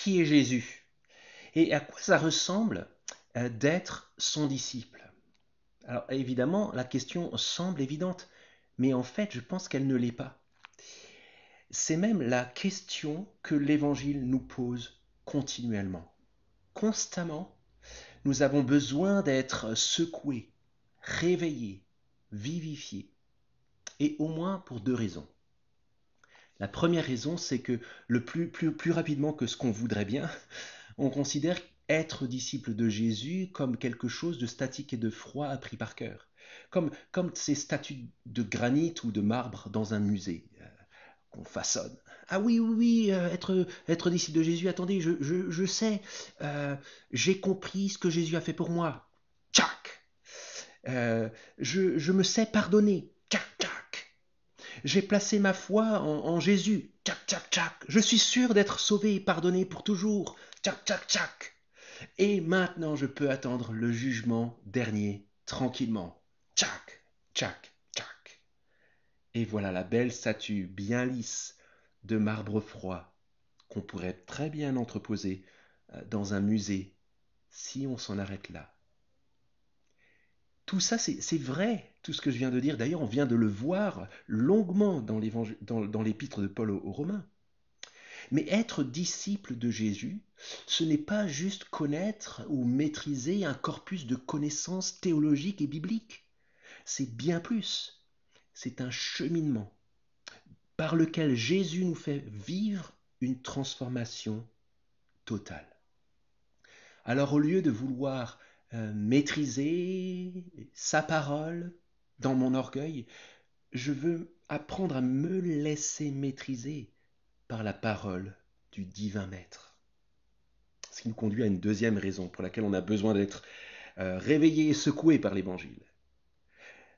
Qui est Jésus? Et à quoi ça ressemble d'être son disciple? Alors évidemment, la question semble évidente, mais en fait, je pense qu'elle ne l'est pas. C'est même la question que l'Évangile nous pose continuellement. Constamment, nous avons besoin d'être secoués, réveillés, vivifiés, et au moins pour deux raisons. La première raison, c'est que plus rapidement que ce qu'on voudrait bien, on considère être disciple de Jésus comme quelque chose de statique et de froid appris par cœur. Comme ces statues de granit ou de marbre dans un musée qu'on façonne. Ah oui, oui, oui, être disciple de Jésus, attendez, je sais, euh, j'ai compris ce que Jésus a fait pour moi. Tchac! Je me sais pardonner. Tchac, tchac! J'ai placé ma foi en Jésus. Tchac, tchac, tchac! Je suis sûr d'être sauvé et pardonné pour toujours. Tchac, tchac, tchac! Et maintenant je peux attendre le jugement dernier tranquillement. Tchac, tchac, tchac! Et voilà la belle statue bien lisse de marbre froid qu'on pourrait très bien entreposer dans un musée si on s'en arrête là. Tout ça, c'est vrai, tout ce que je viens de dire. D'ailleurs, on vient de le voir longuement dans l'épître de Paul aux Romains. Mais être disciple de Jésus, ce n'est pas juste connaître ou maîtriser un corpus de connaissances théologiques et bibliques. C'est bien plus. C'est un cheminement par lequel Jésus nous fait vivre une transformation totale. Alors au lieu de vouloir maîtriser sa parole dans mon orgueil, je veux apprendre à me laisser maîtriser par la parole du divin maître. Ce qui nous conduit à une deuxième raison pour laquelle on a besoin d'être réveillé et secoué par l'évangile.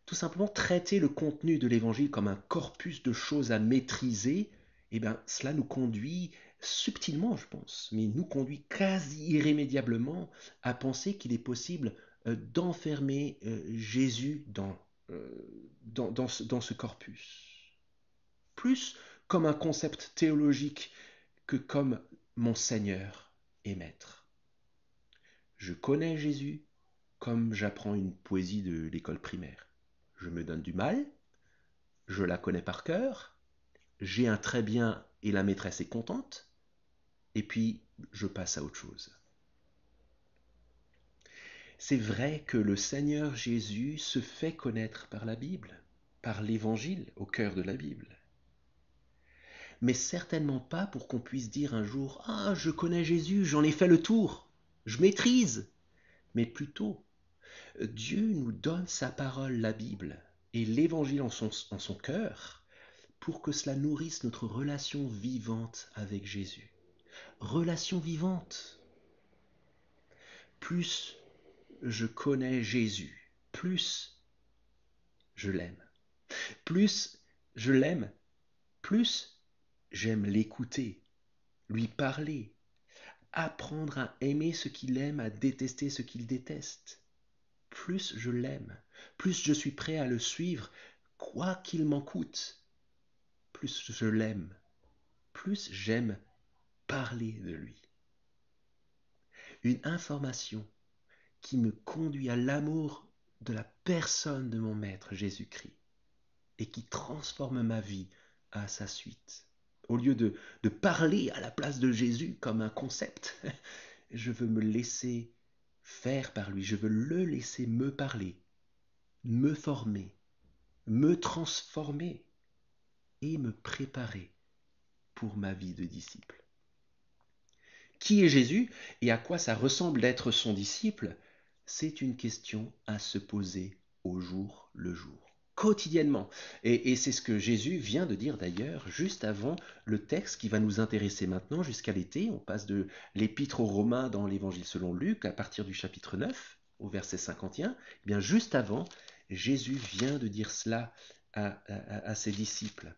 Tout simplement traiter le contenu de l'évangile comme un corpus de choses à maîtriser, eh bien, cela nous conduit subtilement, je pense, mais nous conduit quasi irrémédiablement à penser qu'il est possible d'enfermer Jésus dans ce corpus. Plus comme un concept théologique que comme mon Seigneur et Maître. Je connais Jésus comme j'apprends une poésie de l'école primaire. Je me donne du mal, je la connais par cœur, j'ai un très bien et la maîtresse est contente, et puis je passe à autre chose. C'est vrai que le Seigneur Jésus se fait connaître par la Bible, par l'Évangile au cœur de la Bible. Mais certainement pas pour qu'on puisse dire un jour « Ah, je connais Jésus, j'en ai fait le tour, je maîtrise », mais plutôt Dieu nous donne sa parole, la Bible, et l'Évangile en son cœur, pour que cela nourrisse notre relation vivante avec Jésus. Relation vivante. Plus je connais Jésus, plus je l'aime. Plus je l'aime, plus j'aime l'écouter, lui parler, apprendre à aimer ce qu'il aime, à détester ce qu'il déteste. Plus je l'aime, plus je suis prêt à le suivre, quoi qu'il m'en coûte. Plus je l'aime, plus j'aime parler de lui. Une information qui me conduit à l'amour de la personne de mon Maître Jésus-Christ et qui transforme ma vie à sa suite. Au lieu de parler à la place de Jésus comme un concept, je veux me laisser faire par lui, je veux le laisser me parler, me former, me transformer et me préparer pour ma vie de disciple. Qui est Jésus et à quoi ça ressemble d'être son disciple? C'est une question à se poser au jour le jour, quotidiennement. Et c'est ce que Jésus vient de dire d'ailleurs juste avant le texte qui va nous intéresser maintenant jusqu'à l'été. On passe de l'épître aux Romains dans l'évangile selon Luc à partir du chapitre 9 au verset 51. Eh bien juste avant, Jésus vient de dire cela à ses disciples.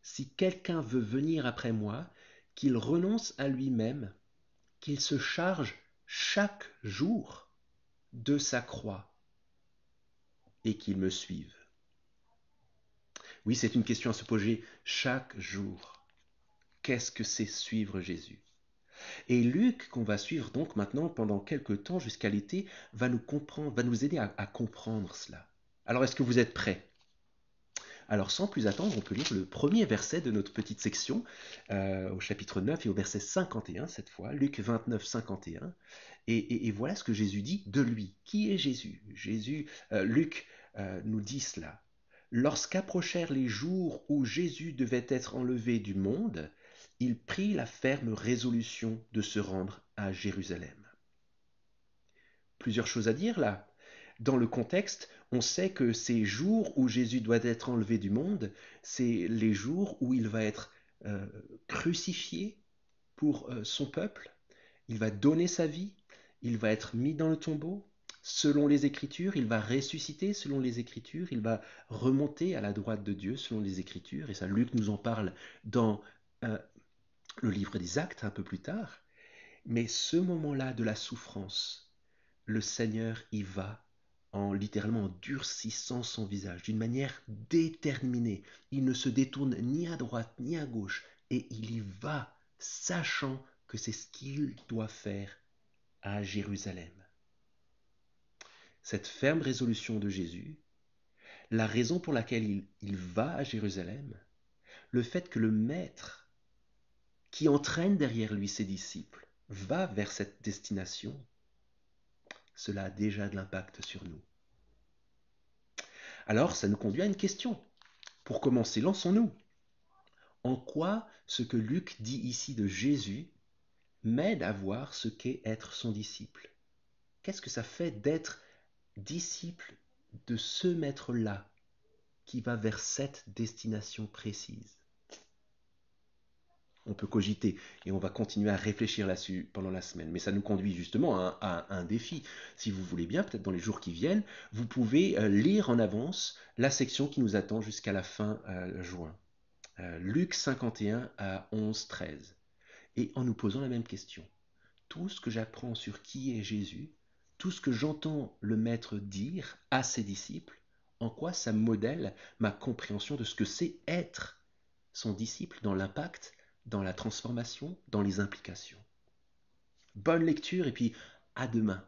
Si quelqu'un veut venir après moi, qu'il renonce à lui-même, qu'il se charge chaque jour de sa croix et qu'il me suive. Oui, c'est une question à se poser chaque jour. Qu'est-ce que c'est suivre Jésus? Et Luc, qu'on va suivre donc maintenant pendant quelques temps jusqu'à l'été, va nous aider à comprendre cela. Alors est-ce que vous êtes prêts? Alors sans plus attendre, on peut lire le premier verset de notre petite section, au chapitre 9 et au verset 51 cette fois, Luc 29, 51. Et voilà ce que Jésus dit de lui. Qui est Jésus? Luc nous dit cela. Lorsqu'approchèrent les jours où Jésus devait être enlevé du monde, il prit la ferme résolution de se rendre à Jérusalem. Plusieurs choses à dire là. Dans le contexte, on sait que ces jours où Jésus doit être enlevé du monde, c'est les jours où il va être euh, crucifié pour son peuple, il va donner sa vie, il va être mis dans le tombeau, selon les Écritures, il va ressusciter selon les Écritures, il va remonter à la droite de Dieu selon les Écritures, et ça Luc nous en parle dans euh, le livre des Actes un peu plus tard. Mais ce moment-là de la souffrance, le Seigneur y va en littéralement en durcissant son visage d'une manière déterminée. Il ne se détourne ni à droite ni à gauche et il y va sachant que c'est ce qu'il doit faire à Jérusalem. Cette ferme résolution de Jésus, la raison pour laquelle il va à Jérusalem, le fait que le Maître qui entraîne derrière lui ses disciples va vers cette destination, cela a déjà de l'impact sur nous. Alors, ça nous conduit à une question. Pour commencer, lançons-nous. En quoi ce que Luc dit ici de Jésus m'aide à voir ce qu'est être son disciple? Qu'est-ce que ça fait d'être disciple de ce maître-là qui va vers cette destination précise? On peut cogiter et on va continuer à réfléchir là-dessus pendant la semaine. Mais ça nous conduit justement à un défi. Si vous voulez bien, peut-être dans les jours qui viennent, vous pouvez lire en avance la section qui nous attend jusqu'à la fin juin. Luc 51 à 11, 13. Et en nous posant la même question. Tout ce que j'apprends sur qui est Jésus, tout ce que j'entends le Maître dire à ses disciples, en quoi ça modèle ma compréhension de ce que c'est être son disciple dans l'impact, dans la transformation, dans les implications. Bonne lecture et puis à demain